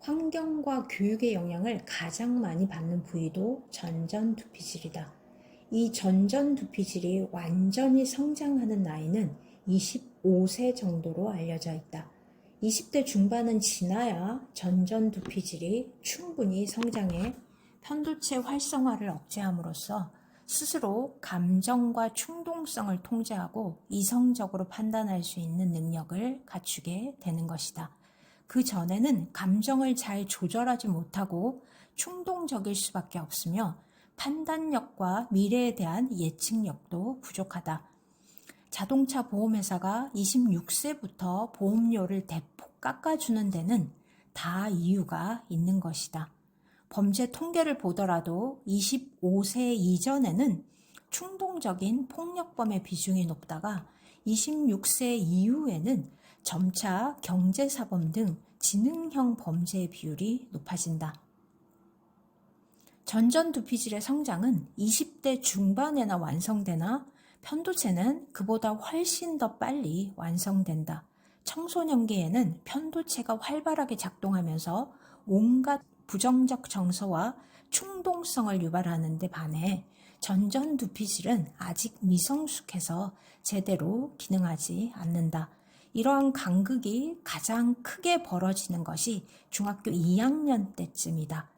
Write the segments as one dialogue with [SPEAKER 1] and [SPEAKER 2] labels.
[SPEAKER 1] 환경과 교육의 영향을 가장 많이 받는 부위도 전전두피질이다. 이 전전두피질이 완전히 성장하는 나이는 25세 정도로 알려져 있다. 20대 중반은 지나야 전전두피질이 충분히 성장해 편도체 활성화를 억제함으로써 스스로 감정과 충동성을 통제하고 이성적으로 판단할 수 있는 능력을 갖추게 되는 것이다. 그 전에는 감정을 잘 조절하지 못하고 충동적일 수밖에 없으며 판단력과 미래에 대한 예측력도 부족하다. 자동차 보험회사가 26세부터 보험료를 대폭 깎아주는 데는 다 이유가 있는 것이다. 범죄 통계를 보더라도 25세 이전에는 충동적인 폭력범의 비중이 높다가 26세 이후에는 점차 경제사범 등 지능형 범죄의 비율이 높아진다. 전전두피질의 성장은 20대 중반에나 완성되나 편도체는 그보다 훨씬 더 빨리 완성된다. 청소년기에는 편도체가 활발하게 작동하면서 온갖 부정적 정서와 충동성을 유발하는 데 반해 전전두피질은 아직 미성숙해서 제대로 기능하지 않는다. 이러한 간극이 가장 크게 벌어지는 것이 중학교 2학년 때쯤이다.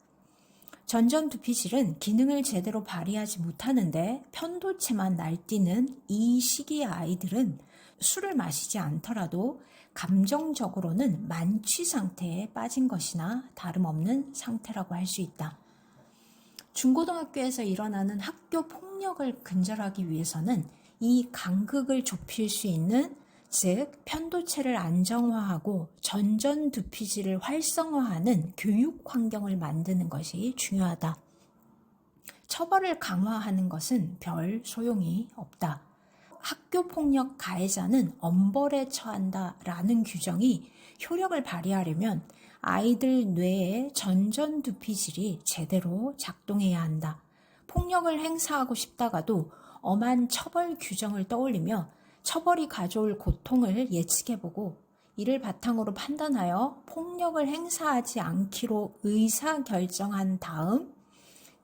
[SPEAKER 1] 전전두피질은 기능을 제대로 발휘하지 못하는데 편도체만 날뛰는 이 시기의 아이들은 술을 마시지 않더라도 감정적으로는 만취 상태에 빠진 것이나 다름없는 상태라고 할 수 있다. 중고등학교에서 일어나는 학교 폭력을 근절하기 위해서는 이 간극을 좁힐 수 있는, 즉 편도체를 안정화하고 전전두피질을 활성화하는 교육 환경을 만드는 것이 중요하다. 처벌을 강화하는 것은 별 소용이 없다. 학교폭력 가해자는 엄벌에 처한다라는 규정이 효력을 발휘하려면 아이들 뇌의 전전두피질이 제대로 작동해야 한다. 폭력을 행사하고 싶다가도 엄한 처벌 규정을 떠올리며 처벌이 가져올 고통을 예측해보고 이를 바탕으로 판단하여 폭력을 행사하지 않기로 의사결정한 다음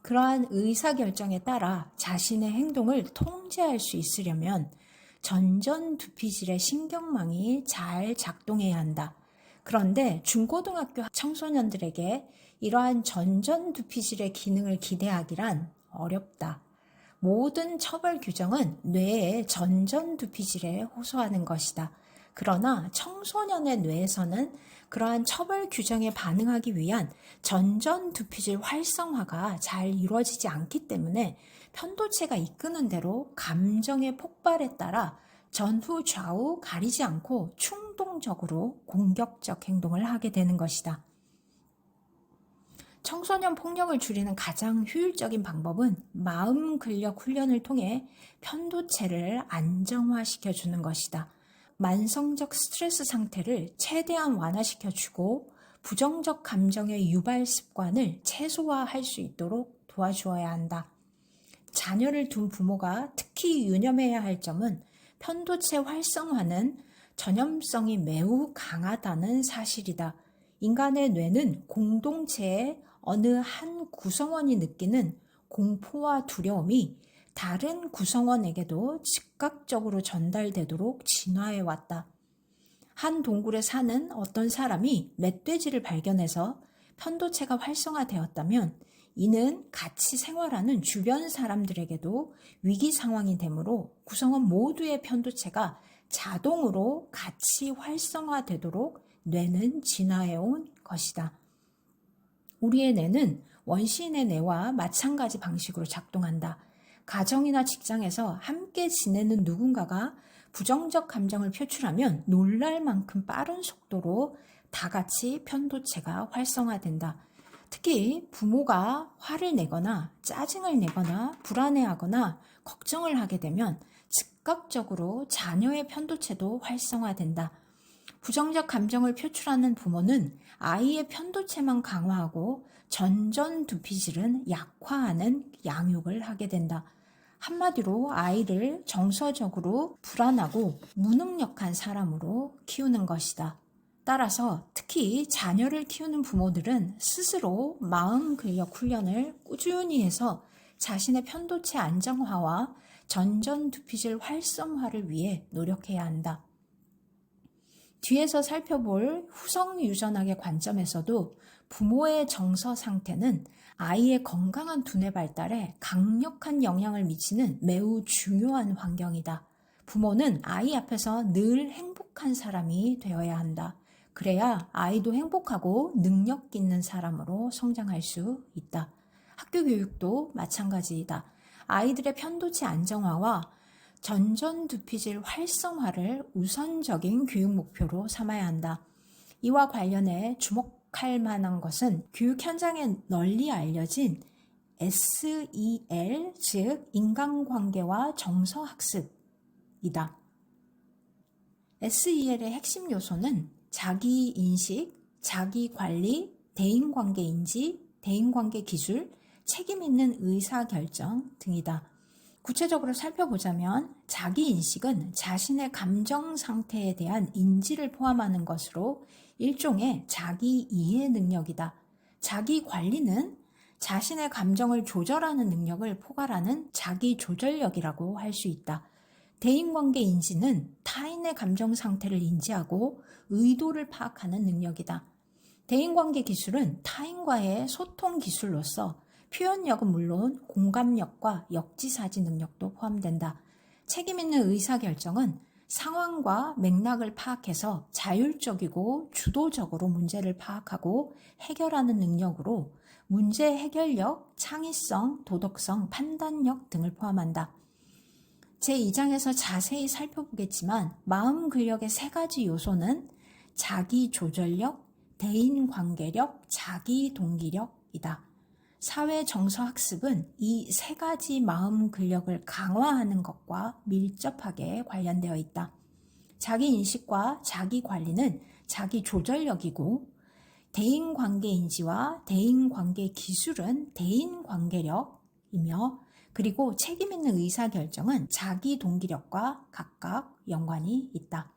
[SPEAKER 1] 그러한 의사결정에 따라 자신의 행동을 통제할 수 있으려면 전전두피질의 신경망이 잘 작동해야 한다. 그런데 중고등학교 청소년들에게 이러한 전전두피질의 기능을 기대하기란 어렵다. 모든 처벌 규정은 뇌의 전전두피질에 호소하는 것이다. 그러나 청소년의 뇌에서는 그러한 처벌 규정에 반응하기 위한 전전두피질 활성화가 잘 이루어지지 않기 때문에 편도체가 이끄는 대로 감정의 폭발에 따라 전후 좌우 가리지 않고 충동적으로 공격적 행동을 하게 되는 것이다. 청소년 폭력을 줄이는 가장 효율적인 방법은 마음 근력 훈련을 통해 편도체를 안정화시켜주는 것이다. 만성적 스트레스 상태를 최대한 완화시켜주고 부정적 감정의 유발 습관을 최소화할 수 있도록 도와주어야 한다. 자녀를 둔 부모가 특히 유념해야 할 점은 편도체 활성화는 전염성이 매우 강하다는 사실이다. 인간의 뇌는 공동체의 어느 한 구성원이 느끼는 공포와 두려움이 다른 구성원에게도 즉각적으로 전달되도록 진화해 왔다. 한 동굴에 사는 어떤 사람이 멧돼지를 발견해서 편도체가 활성화되었다면 이는 같이 생활하는 주변 사람들에게도 위기 상황이 되므로 구성원 모두의 편도체가 자동으로 같이 활성화되도록 뇌는 진화해온 것이다. 우리의 뇌는 원시인의 뇌와 마찬가지 방식으로 작동한다. 가정이나 직장에서 함께 지내는 누군가가 부정적 감정을 표출하면 놀랄 만큼 빠른 속도로 다 같이 편도체가 활성화된다. 특히 부모가 화를 내거나 짜증을 내거나 불안해하거나 걱정을 하게 되면 즉각적으로 자녀의 편도체도 활성화된다. 부정적 감정을 표출하는 부모는 아이의 편도체만 강화하고 전전두피질은 약화하는 양육을 하게 된다. 한마디로 아이를 정서적으로 불안하고 무능력한 사람으로 키우는 것이다. 따라서 특히 자녀를 키우는 부모들은 스스로 마음 근력 훈련을 꾸준히 해서 자신의 편도체 안정화와 전전두피질 활성화를 위해 노력해야 한다. 뒤에서 살펴볼 후성 유전학의 관점에서도 부모의 정서 상태는 아이의 건강한 두뇌 발달에 강력한 영향을 미치는 매우 중요한 환경이다. 부모는 아이 앞에서 늘 행복한 사람이 되어야 한다. 그래야 아이도 행복하고 능력 있는 사람으로 성장할 수 있다. 학교 교육도 마찬가지이다. 아이들의 편도체 안정화와 전전두피질 활성화를 우선적인 교육 목표로 삼아야 한다. 이와 관련해 주목할 만한 것은 교육 현장에 널리 알려진 SEL, 즉 인간관계와 정서학습이다. SEL의 핵심 요소는 자기인식, 자기관리, 대인관계인지, 대인관계 기술, 책임있는 의사결정 등이다. 구체적으로 살펴보자면 자기인식은 자신의 감정 상태에 대한 인지를 포함하는 것으로 일종의 자기이해 능력이다. 자기관리는 자신의 감정을 조절하는 능력을 포괄하는 자기조절력이라고 할 수 있다. 대인관계 인지는 타인의 감정 상태를 인지하고 의도를 파악하는 능력이다. 대인관계 기술은 타인과의 소통 기술로서 표현력은 물론 공감력과 역지사지 능력도 포함된다. 책임있는 의사결정은 상황과 맥락을 파악해서 자율적이고 주도적으로 문제를 파악하고 해결하는 능력으로 문제 해결력, 창의성, 도덕성, 판단력 등을 포함한다. 제2장에서 자세히 살펴보겠지만 마음 근력의 세 가지 요소는 자기 조절력, 대인 관계력, 자기 동기력이다. 사회 정서 학습은 이 세 가지 마음 근력을 강화하는 것과 밀접하게 관련되어 있다. 자기 인식과 자기 관리는 자기 조절력이고 대인 관계 인지와 대인 관계 기술은 대인 관계력이며 그리고 책임 있는 의사결정은 자기 동기력과 각각 연관이 있다.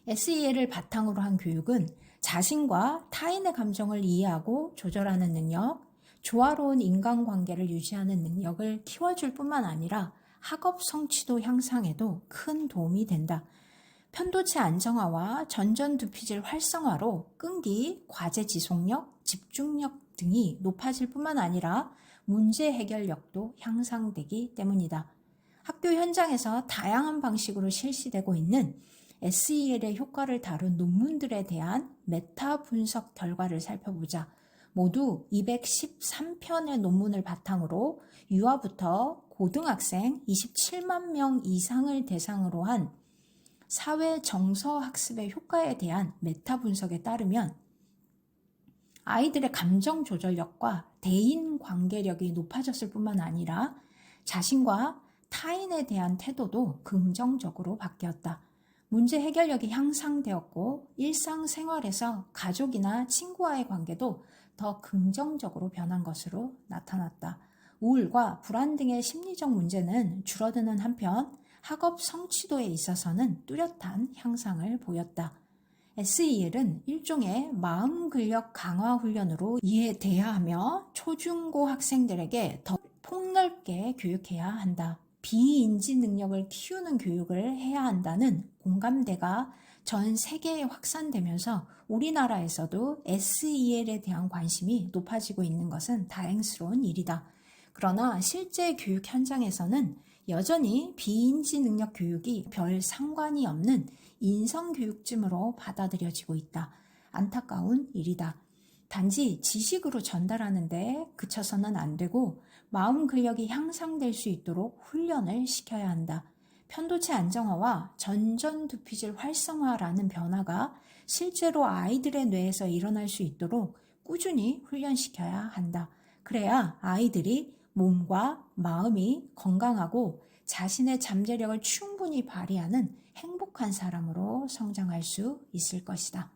[SPEAKER 1] SEL을 바탕으로 한 교육은 자신과 타인의 감정을 이해하고 조절하는 능력, 조화로운 인간관계를 유지하는 능력을 키워줄 뿐만 아니라 학업 성취도 향상에도 큰 도움이 된다. 편도체 안정화와 전전두피질 활성화로 끈기, 과제 지속력, 집중력 등이 높아질 뿐만 아니라 문제 해결력도 향상되기 때문이다. 학교 현장에서 다양한 방식으로 실시되고 있는 SEL의 효과를 다룬 논문들에 대한 메타 분석 결과를 살펴보자. 모두 213편의 논문을 바탕으로 유아부터 고등학생 27만 명 이상을 대상으로 한 사회 정서 학습의 효과에 대한 메타 분석에 따르면 아이들의 감정 조절력과 대인 관계력이 높아졌을 뿐만 아니라 자신과 타인에 대한 태도도 긍정적으로 바뀌었다. 문제 해결력이 향상되었고 일상생활에서 가족이나 친구와의 관계도 더 긍정적으로 변한 것으로 나타났다. 우울과 불안 등의 심리적 문제는 줄어드는 한편 학업 성취도에 있어서는 뚜렷한 향상을 보였다. SEL은 일종의 마음 근력 강화 훈련으로 이해돼야 하며 초중고 학생들에게 더 폭넓게 교육해야 한다. 비인지 능력을 키우는 교육을 해야 한다는 공감대가 전 세계에 확산되면서 우리나라에서도 SEL에 대한 관심이 높아지고 있는 것은 다행스러운 일이다. 그러나 실제 교육 현장에서는 여전히 비인지 능력 교육이 별 상관이 없는 인성교육쯤으로 받아들여지고 있다. 안타까운 일이다. 단지 지식으로 전달하는데 그쳐서는 안 되고 마음 근력이 향상될 수 있도록 훈련을 시켜야 한다. 편도체 안정화와 전전두피질 활성화라는 변화가 실제로 아이들의 뇌에서 일어날 수 있도록 꾸준히 훈련시켜야 한다. 그래야 아이들이 몸과 마음이 건강하고 자신의 잠재력을 충분히 발휘하는 행복한 사람으로 성장할 수 있을 것이다.